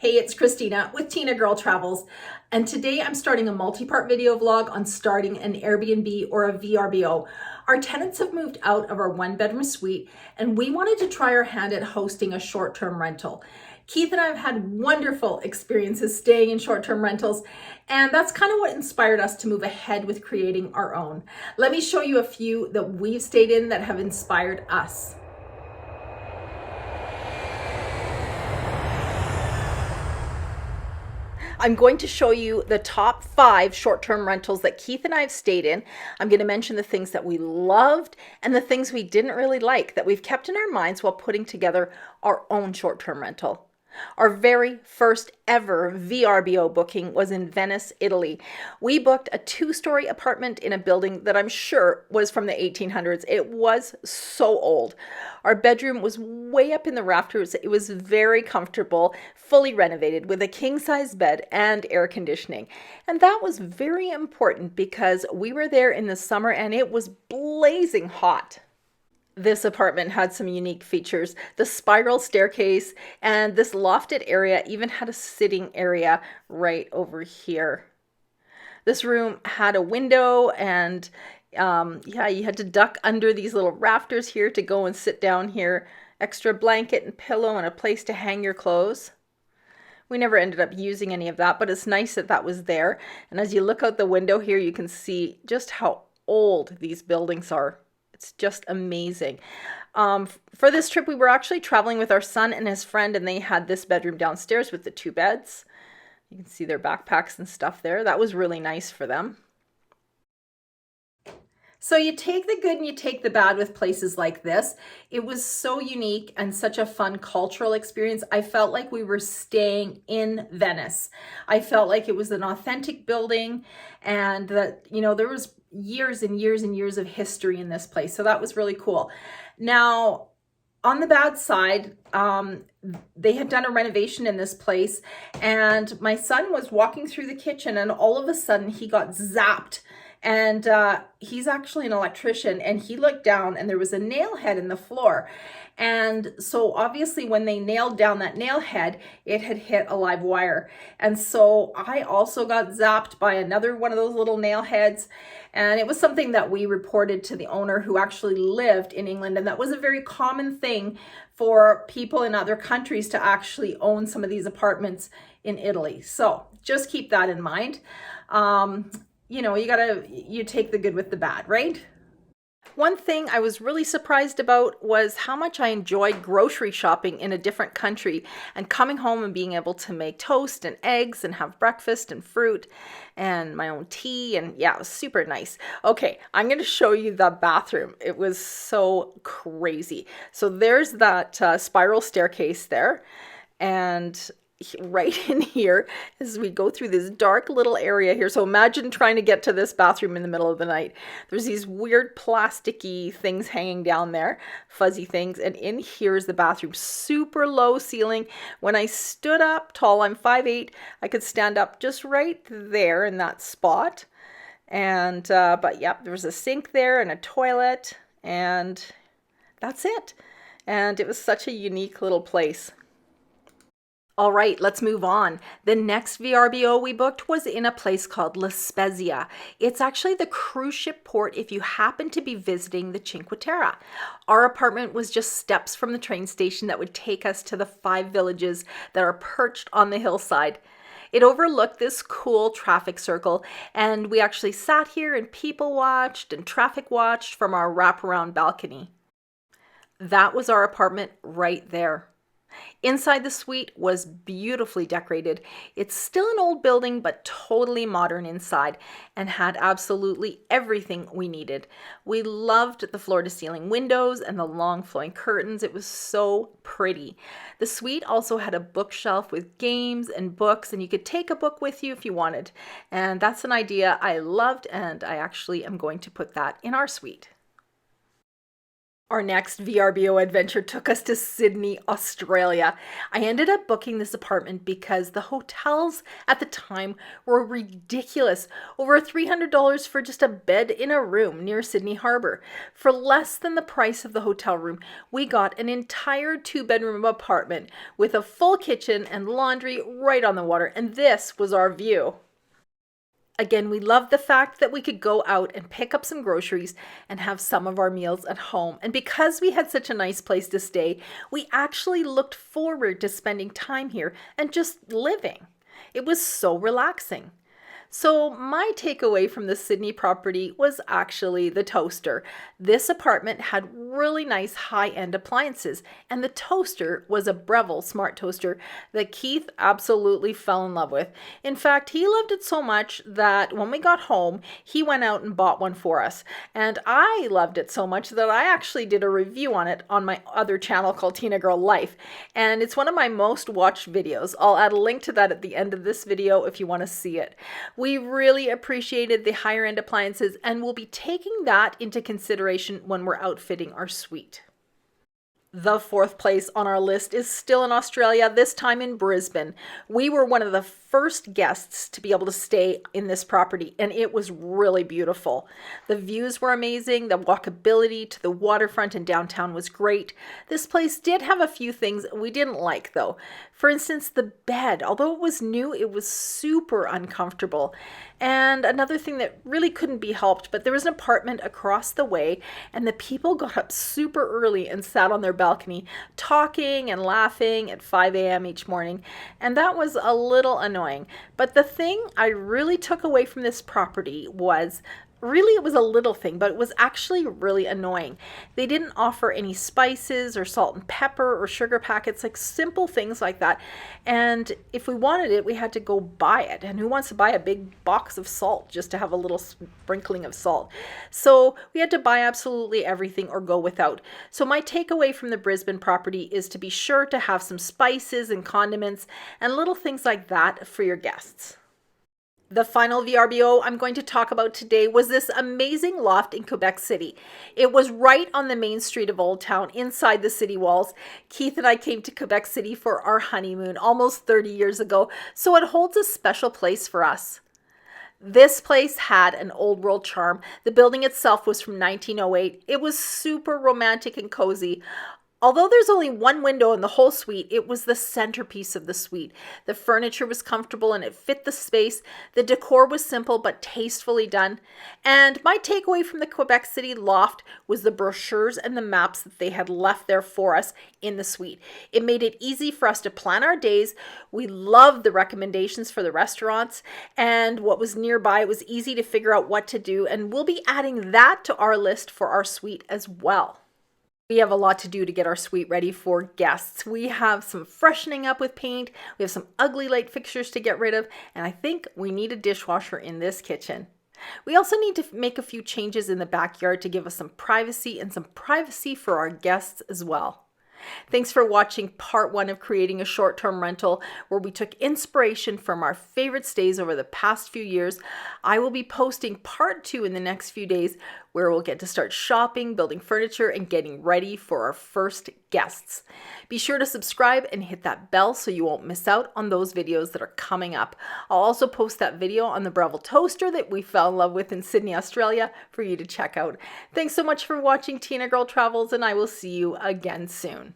Hey, it's Christina with Tinagirl Travels, and today I'm starting a multi-part video vlog on starting an Airbnb or a VRBO. Our tenants have moved out of our one-bedroom suite, and we wanted to try our hand at hosting a short-term rental. Keith and I have had wonderful experiences staying in short-term rentals, and that's kind of what inspired us to move ahead with creating our own. Let me show you a few that we've stayed in that have inspired us. I'm going to show you the top 5 short-term rentals that Keith and I have stayed in. I'm going to mention the things that we loved and the things we didn't really like that we've kept in our minds while putting together our own short-term rental. Our very first ever VRBO booking was in Venice, Italy. We booked a 2-story apartment in a building that I'm sure was from the 1800s. It was so old. Our bedroom was way up in the rafters. It was very comfortable, fully renovated with a king-size bed and air conditioning. And that was very important because we were there in the summer and it was blazing hot. This apartment had some unique features. The spiral staircase and this lofted area even had a sitting area right over here. This room had a window and you had to duck under these little rafters here to go and sit down here. Extra blanket and pillow and a place to hang your clothes. We never ended up using any of that, but it's nice that that was there. And as you look out the window here, you can see just how old these buildings are. It's just amazing. For this trip, we were actually traveling with our son and his friend, and they had this bedroom downstairs with the 2 beds. You can see their backpacks and stuff there. That was really nice for them. So you take the good and you take the bad with places like this. It was so unique and such a fun cultural experience. I felt like we were staying in Venice. I felt like it was an authentic building and that, there was years and years and years of history in this place. So that was really cool. Now, on the bad side, they had done a renovation in this place and my son was walking through the kitchen and all of a sudden he got zapped. And he's actually an electrician and he looked down and there was a nail head in the floor. And so obviously when they nailed down that nail head, it had hit a live wire. And so I also got zapped by another one of those little nail heads. And it was something that we reported to the owner who actually lived in England. And that was a very common thing for people in other countries to actually own some of these apartments in Italy. So just keep that in mind. You take the good with the bad, right? One thing I was really surprised about was how much I enjoyed grocery shopping in a different country and coming home and being able to make toast and eggs and have breakfast and fruit and my own tea. And yeah, it was super nice. Okay, I'm going to show you the bathroom. It was so crazy. So there's that spiral staircase there. And right in here as we go through this dark little area here. So imagine trying to get to this bathroom in the middle of the night. There's these weird plasticky things hanging down there, fuzzy things. And in here is the bathroom, super low ceiling. When I stood up tall, I'm 5'8", I could stand up just right there in that spot. And, but yep, there was a sink there and a toilet and that's it. And it was such a unique little place. All right, let's move on. The next VRBO we booked was in a place called Spezia. It's actually the cruise ship port if you happen to be visiting the Cinque Terre. Our apartment was just steps from the train station that would take us to the 5 villages that are perched on the hillside. It overlooked this cool traffic circle, and we actually sat here and people watched and traffic watched from our wraparound balcony. That was our apartment right there. Inside the suite was beautifully decorated. It's still an old building, but totally modern inside and had absolutely everything we needed. We loved the floor-to-ceiling windows and the long flowing curtains. It was so pretty. The suite also had a bookshelf with games and books, and you could take a book with you if you wanted. And that's an idea I loved, and I actually am going to put that in our suite. Our next VRBO adventure took us to Sydney, Australia. I ended up booking this apartment because the hotels at the time were ridiculous. Over $300 for just a bed in a room near Sydney Harbour. For less than the price of the hotel room, we got an entire 2-bedroom apartment with a full kitchen and laundry right on the water, and this was our view. Again, we loved the fact that we could go out and pick up some groceries and have some of our meals at home. And because we had such a nice place to stay, we actually looked forward to spending time here and just living. It was so relaxing. So my takeaway from the Sydney property was actually the toaster. This apartment had really nice high-end appliances, and the toaster was a Breville smart toaster that Keith absolutely fell in love with. In fact, he loved it so much that when we got home, he went out and bought one for us. And I loved it so much that I actually did a review on it on my other channel called Tinagirl Life. And it's one of my most watched videos. I'll add a link to that at the end of this video if you want to see it. We really appreciated the higher end appliances, and we'll be taking that into consideration when we're outfitting our suite. The fourth place on our list is still in Australia, this time in Brisbane. We were one of the first guests to be able to stay in this property, and it was really beautiful. The views were amazing. The walkability to the waterfront and downtown was great. This place did have a few things we didn't like, though. For instance, the bed, although it was new, it was super uncomfortable. And another thing that really couldn't be helped, but there was an apartment across the way, and the people got up super early and sat on their balcony talking and laughing at 5 a.m. each morning, and that was a little annoying. But the thing I really took away from this property was, really, it was a little thing, but it was actually really annoying. They didn't offer any spices or salt and pepper or sugar packets, like simple things like that. And if we wanted it, we had to go buy it. And who wants to buy a big box of salt just to have a little sprinkling of salt? So we had to buy absolutely everything or go without. So my takeaway from the Brisbane property is to be sure to have some spices and condiments and little things like that for your guests. The final VRBO I'm going to talk about today was this amazing loft in Quebec City. It was right on the main street of Old Town, inside the city walls. Keith and I came to Quebec City for our honeymoon almost 30 years ago, so it holds a special place for us. This place had an old world charm. The building itself was from 1908. It was super romantic and cozy. Although there's only one window in the whole suite, it was the centerpiece of the suite. The furniture was comfortable and it fit the space. The decor was simple but tastefully done. And my takeaway from the Quebec City loft was the brochures and the maps that they had left there for us in the suite. It made it easy for us to plan our days. We loved the recommendations for the restaurants and what was nearby. It was easy to figure out what to do, and we'll be adding that to our list for our suite as well. We have a lot to do to get our suite ready for guests. We have some freshening up with paint, we have some ugly light fixtures to get rid of, and I think we need a dishwasher in this kitchen. We also need to make a few changes in the backyard to give us some privacy and some privacy for our guests as well. Thanks for watching part 1 of creating a short-term rental, where we took inspiration from our favorite stays over the past few years. I will be posting part 2 in the next few days, where we'll get to start shopping, building furniture, and getting ready for our first guests. Be sure to subscribe and hit that bell so you won't miss out on those videos that are coming up. I'll also post that video on the Breville toaster that we fell in love with in Sydney, Australia, for you to check out. Thanks so much for watching Tinagirl Travels, and I will see you again soon.